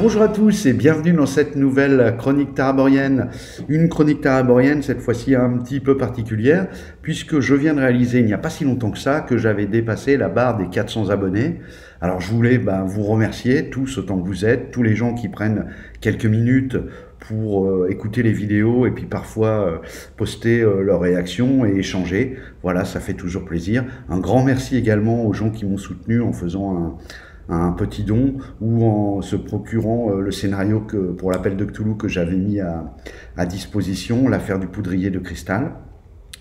Bonjour à tous et bienvenue dans cette nouvelle chronique taraborienne. Une chronique taraborienne cette fois-ci un petit peu particulière puisque je viens de réaliser il n'y a pas si longtemps que ça que j'avais dépassé la barre des 400 abonnés. Alors je voulais vous remercier tous autant que vous êtes, tous les gens qui prennent quelques minutes pour écouter les vidéos et puis parfois poster leurs réactions et échanger. Voilà, ça fait toujours plaisir. Un grand merci également aux gens qui m'ont soutenu en faisant un petit don ou en se procurant le scénario pour l'appel de Cthulhu que j'avais mis à disposition, l'affaire du poudrier de cristal.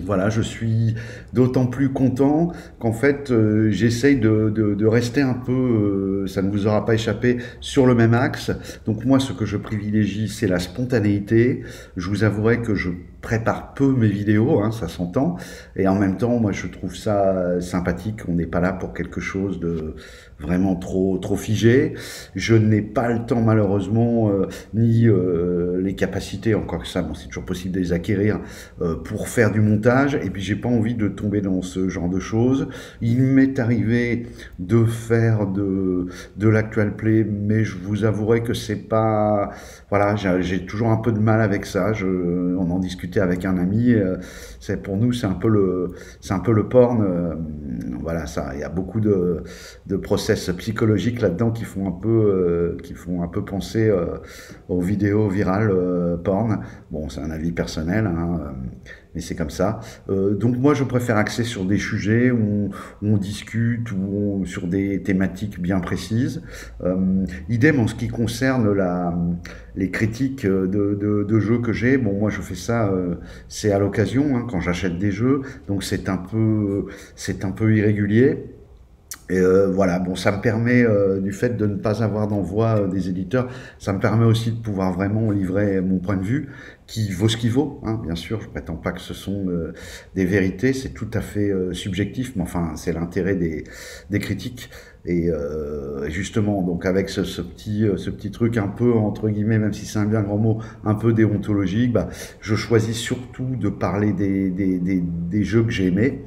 Voilà, je suis d'autant plus content qu'en fait j'essaye de rester un peu, ça ne vous aura pas échappé, sur le même axe. Donc moi ce que je privilégie c'est la spontanéité. Je vous avouerai que je prépare peu mes vidéos, hein, ça s'entend, et en même temps moi je trouve ça sympathique. On n'est pas là pour quelque chose de vraiment trop figé. Je n'ai pas le temps malheureusement ni les capacités, encore que ça bon, c'est toujours possible de les acquérir, pour faire du montage, et puis j'ai pas envie de tomber dans ce genre de choses. Il m'est arrivé de faire de l'actual play, mais je vous avouerai que c'est pas, voilà, j'ai toujours un peu de mal avec ça. On en discutait avec un ami, c'est pour nous c'est un peu le porn, voilà, ça, il y a beaucoup de process psychologiques là-dedans qui font un peu penser aux vidéos virales porn. Bon, c'est un avis personnel, hein, mais c'est comme ça. Donc moi, je préfère axer sur des sujets où on discute, sur des thématiques bien précises. Idem en ce qui concerne les critiques de jeux que j'ai. Bon, moi, je fais ça, c'est à l'occasion, hein, quand j'achète des jeux, donc c'est un peu irrégulier. Et voilà, bon, ça me permet, du fait de ne pas avoir d'envoi des éditeurs, ça me permet aussi de pouvoir vraiment livrer mon point de vue, qui vaut ce qu'il vaut, hein, bien sûr, je prétends pas que ce sont des vérités, c'est tout à fait subjectif, mais enfin, c'est l'intérêt des critiques. Et justement, donc avec ce petit truc un peu, entre guillemets, même si c'est un bien grand mot, un peu déontologique, je choisis surtout de parler des jeux que j'ai aimés.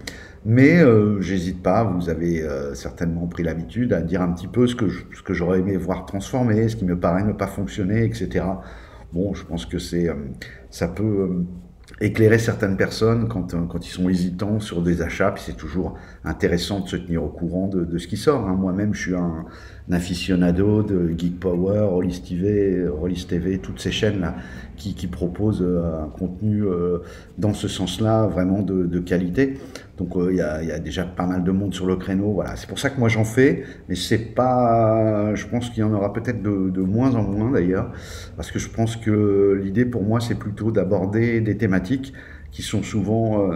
Mais j'hésite pas, vous avez certainement pris l'habitude à dire un petit peu ce que j'aurais aimé voir transformer, ce qui me paraît ne pas fonctionner, etc. Bon, je pense que ça peut éclairer certaines personnes quand ils sont hésitants sur des achats, puis c'est toujours intéressant de se tenir au courant de ce qui sort, hein. Moi-même, je suis un aficionado de Geek Power, Rollis TV, toutes ces chaînes-là qui proposent un contenu dans ce sens-là, vraiment de qualité. Donc il y a déjà pas mal de monde sur le créneau, voilà. C'est pour ça que moi j'en fais, mais c'est pas, je pense qu'il y en aura peut-être de moins en moins d'ailleurs, parce que je pense que l'idée pour moi c'est plutôt d'aborder des thématiques qui sont souvent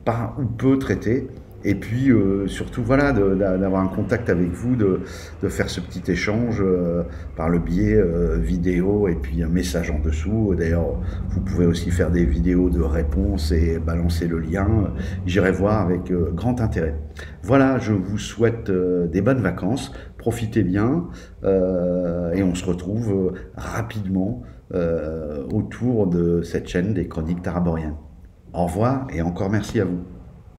pas ou peu traitées. Et puis surtout voilà, d'avoir un contact avec vous, de faire ce petit échange par le biais vidéo et puis un message en dessous. D'ailleurs, vous pouvez aussi faire des vidéos de réponses et balancer le lien. J'irai voir avec grand intérêt. Voilà, je vous souhaite des bonnes vacances, profitez bien et on se retrouve rapidement autour de cette chaîne des chroniques taraboriennes. Au revoir et encore merci à vous.